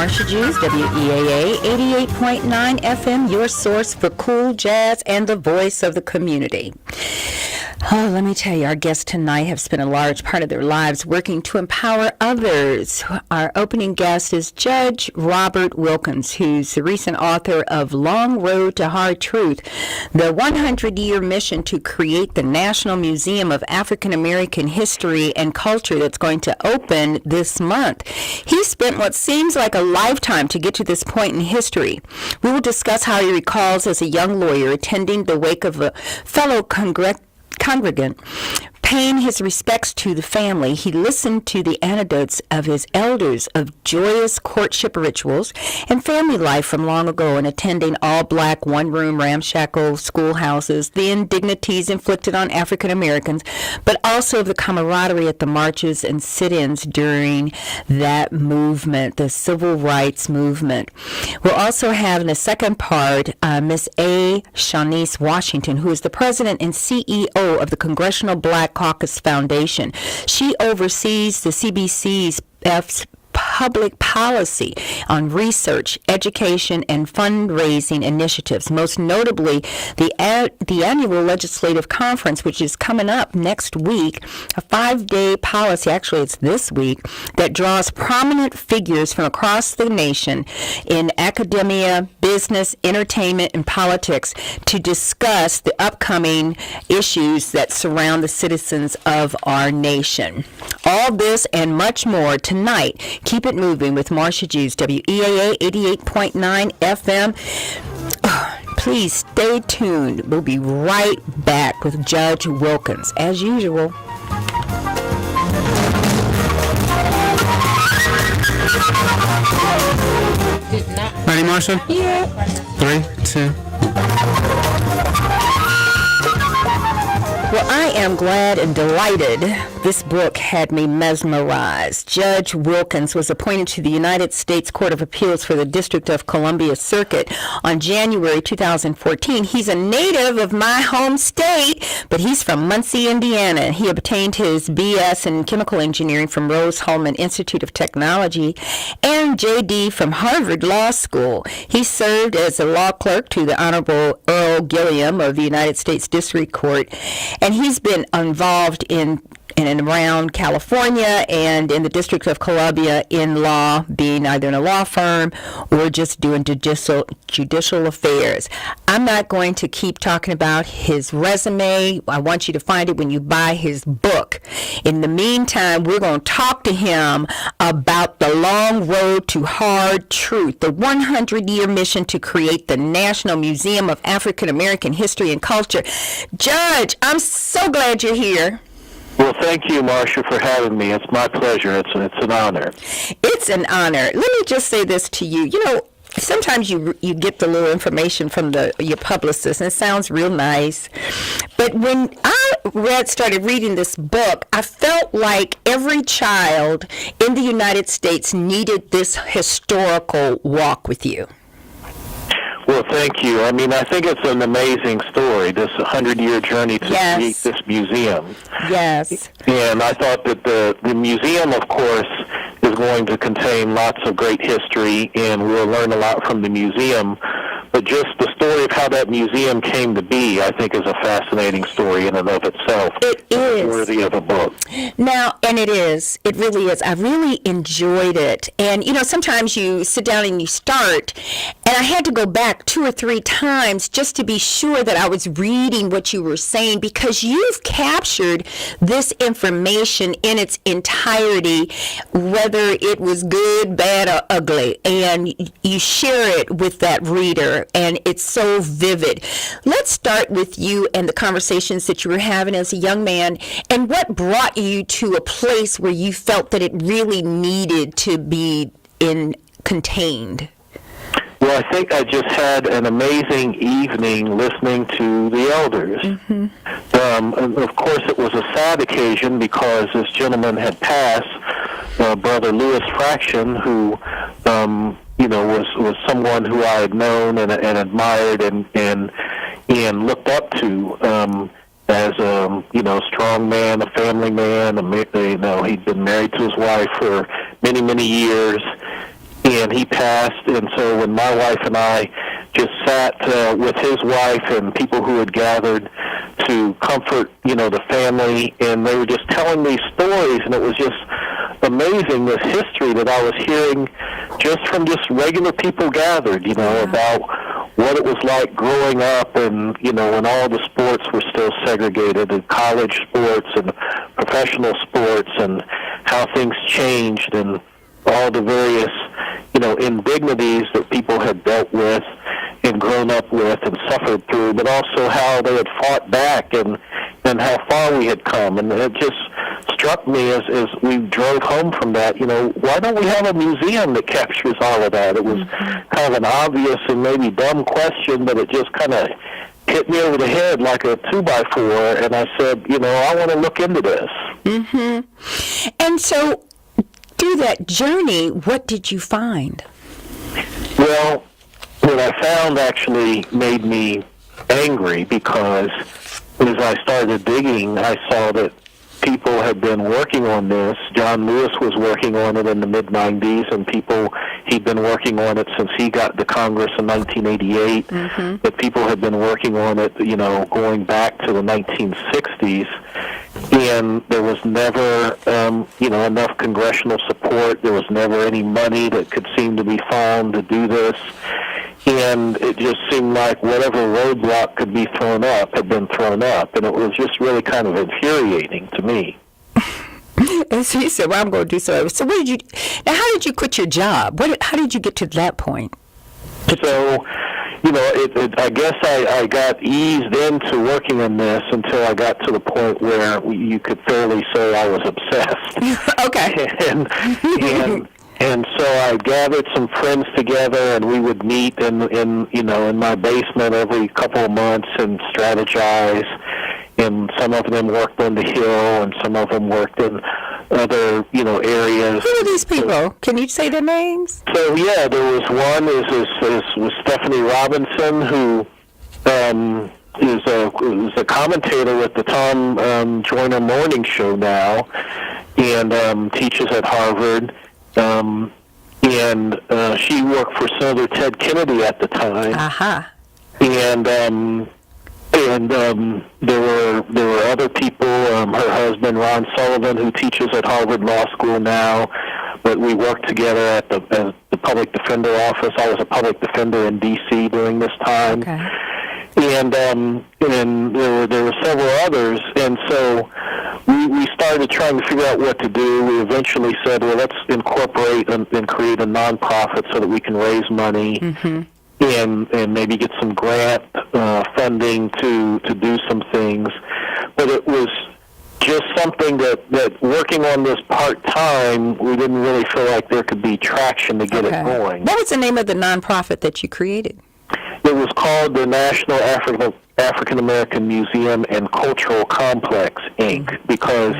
MARSHA JEWS, WEAA 88.9 FM, your source for cool jazz and the voice of the community. Oh, let me tell you, our guests tonight have spent a large part of their lives working to empower others. Our opening guest is Judge Robert Wilkins, who's the recent author of Long Road to Hard Truth, the 100-year mission to create the National Museum of African American History and Culture that's going to open this month. He spent what seems like a lifetime to get to this point in history. We will discuss how he recalls as a young lawyer attending the wake of a fellow congregant, paying his respects to the family. He listened to the anecdotes of his elders of joyous courtship rituals and family life from long ago, and attending all-black, one-room, ramshackle schoolhouses, the indignities inflicted on African Americans, but also the camaraderie at the marches and sit-ins during that movement, the civil rights movement. We'll also have in the second part Miss A. Shanice Washington, who is the president and CEO of the Congressional Black Caucus Foundation. She oversees the CBC's public policy on research, education, and fundraising initiatives, most notably the annual legislative conference, which is coming up next week, a 5-day policy, actually it's this week, that draws prominent figures from across the nation in academia, business, entertainment, and politics to discuss the upcoming issues that surround the citizens of our nation. All this and much more tonight. Keep it moving with MARSHA JEWS, WEAA 88.9 FM. Please stay tuned. We'll be right back with Judge Wilkins, as usual. Ready, Marsha? Yeah. 3, 2. Well, I am glad and delighted. This book had me mesmerized. Judge Wilkins was appointed to the United States Court of Appeals for the District of Columbia Circuit on January 2014. He's a native of my home state, but he's from Muncie, Indiana. He obtained his B.S. in chemical engineering from Rose-Hulman Institute of Technology and J.D. from Harvard Law School. He served as a law clerk to the Honorable Earl Gilliam of the United States District Court, and he's been involved in and around California and in the District of Columbia in law, being either in a law firm or just doing judicial affairs. I'm not going to keep talking about his resume. I want you to find it when you buy his book. In the meantime, we're going to talk to him about the Long Road to Hard Truth, the 100-year mission to create the National Museum of African American History and Culture. Judge, I'm so glad you're here. Well, thank you, Marsha, for having me. It's my pleasure. It's an honor. It's an honor. Let me just say this to you. You know, sometimes you get the little information from your publicist, and it sounds real nice. But when I started reading this book, I felt like every child in the United States needed this historical walk with you. Well, thank you. I mean, I think it's an amazing story, this 100-year journey to create this museum. Yes. And I thought that the museum, of course, is going to contain lots of great history, and we'll learn a lot from the museum. But just the story of how that museum came to be, I think, is a fascinating story in and of itself. It is. Worthy of a book. Now, and it is. It really is. I really enjoyed it. And, you know, sometimes you sit down and you start, and I had to go back 2 or 3 times just to be sure that I was reading what you were saying, because you've captured this information in its entirety, whether it was good, bad, or ugly, and you share it with that reader. And it's so vivid. Let's start with you and the conversations that you were having as a young man, and what brought you to a place where you felt that it really needed to be contained. Well, I think I just had an amazing evening listening to the elders. Mm-hmm. And of course, it was a sad occasion because this gentleman had passed, Brother Lewis Fraction, who was someone who I had known and admired and looked up to as a strong man, a family man. He'd been married to his wife for many years, and and he passed. And so when my wife and I just sat with his wife and people who had gathered to comfort, the family, and they were just telling these stories, and it was just amazing, this history that I was hearing just from just regular people gathered, about what it was like growing up, and when all the sports were still segregated, and college sports and professional sports, and how things changed, and all the various indignities that people had dealt with and grown up with and suffered through, but also how they had fought back and how far we had come. And it just struck me as we drove home from that, why don't we have a museum that captures all of that? It was kind of an obvious and maybe dumb question, but it just kind of hit me over the head like a 2x4, and I said, I want to look into this. Mm-hmm. And so, through that journey, what did you find? Well, what I found actually made me angry, because as I started digging, I saw that people had been working on this. John Lewis was working on it in the mid-'90s, and he'd been working on it since he got to Congress in 1988. Mm-hmm. But people had been working on it, going back to the 1960s. And there was never, enough congressional support. There was never any money that could seem to be found to do this. And it just seemed like whatever roadblock could be thrown up had been thrown up. And it was just really kind of infuriating to me. And so you said, well, I'm going to do so. So how did you quit your job? How did you get to that point? So, I guess I got eased into working on this until I got to the point where you could fairly say I was obsessed. Okay. And so I gathered some friends together, and we would meet in my basement every couple of months and strategize. And some of them worked on the Hill, and some of them worked in other, areas. Who are these people? Can you say their names? So yeah, there was one was Stephanie Robinson, who is a commentator with the Tom Joyner Morning Show now, and teaches at Harvard. And she worked for Senator Ted Kennedy at the time. Uh-huh. And there were other people. Her husband Ron Sullivan, who teaches at Harvard Law School now, but we worked together at the public defender office. I was a public defender in D.C. during this time. Okay. And there were several others, and so we started trying to figure out what to do. We eventually said, well, let's incorporate and create a nonprofit so that we can raise money. Mm-hmm. And maybe get some grant funding to do some things. But it was just something that working on this part-time, we didn't really feel like there could be traction to get it going. What was the name of the nonprofit that you created? It was called the National African American Museum and Cultural Complex, Inc., because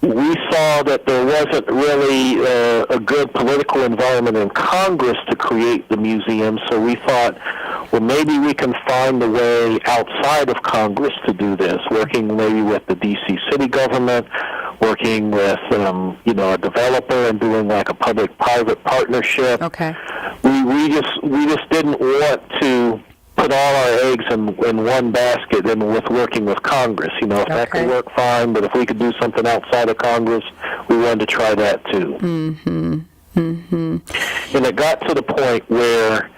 we saw that there wasn't really a good political environment in Congress to create the museum, so we thought, well, maybe we can find a way outside of Congress to do this, working maybe with the D.C. city government, working with, a developer and doing like a public-private partnership. Okay. We just didn't want to put all our eggs in one basket and with working with Congress. If that could work, fine, but if we could do something outside of Congress, we wanted to try that too. Mm-hmm. Mm-hmm. And it got to the point where,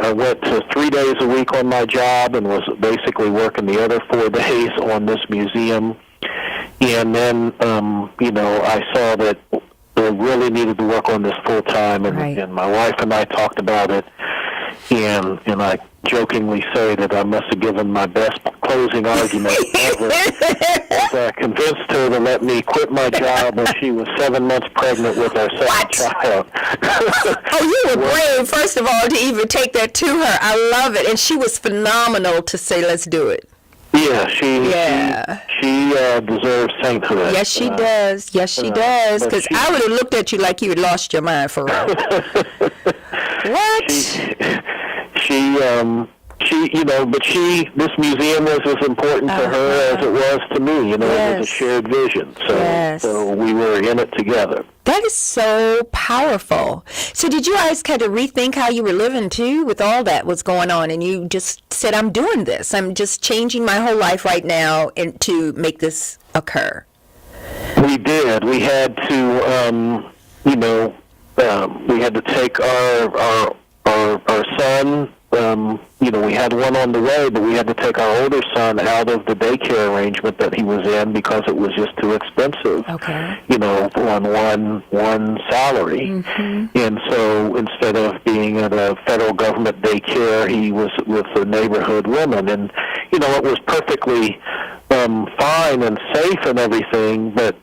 I went to 3 days a week on my job and was basically working the other 4 days on this museum. And then, I saw that I really needed to work on this full time, and my wife and I talked about it. And I jokingly say that I must have given my best closing argument ever. As I convinced her to let me quit my job when she was 7 months pregnant with our second child. Oh, you were brave, first of all, to even take that to her. I love it. And she was phenomenal to say, let's do it. Yeah, she deserves sainthood. Yes, she does. Yes, she does. Because I would have looked at you like you had lost your mind for real. What? She this museum was as important to her as it was to me. It was a shared vision. So we were in it together. That is so powerful. So did you guys kind of rethink how you were living too with all that was going on, and you just said, I'm doing this. I'm just changing my whole life right now to make this occur? We did. We had to, we had to take our son. We had one on the way, but we had to take our older son out of the daycare arrangement that he was in because it was just too expensive. Okay. On one salary. Mm-hmm. And so instead of being at a federal government daycare, he was with a neighborhood woman. And, it was perfectly fine and safe and everything, but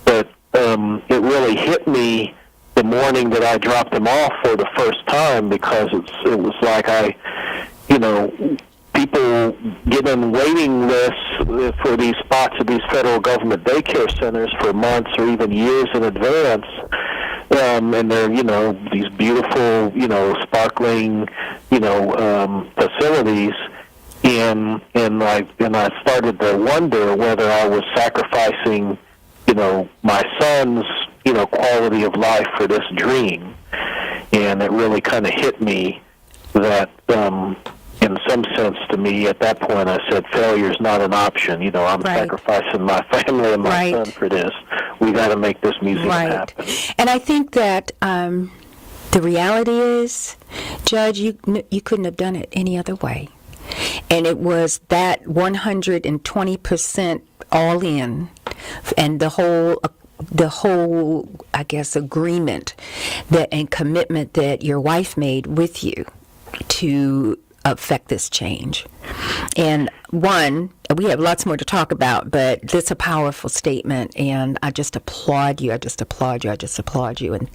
it really hit me the morning that I dropped him off for the first time, because it was like people get in waiting lists for these spots at these federal government daycare centers for months or even years in advance, and they're these beautiful sparkling facilities, and I started to wonder whether I was sacrificing my son's quality of life for this dream. And it really kind of hit me that, in some sense to me, at that point, I said, failure's not an option. I'm sacrificing my family and my son for this. We got to make this museum happen. And I think that the reality is, Judge, you couldn't have done it any other way. And it was that 120% all in, and the whole, I guess, agreement and commitment that your wife made with you to affect this change. And we have lots more to talk about, but it's a powerful statement, and I just applaud you. I just applaud you. And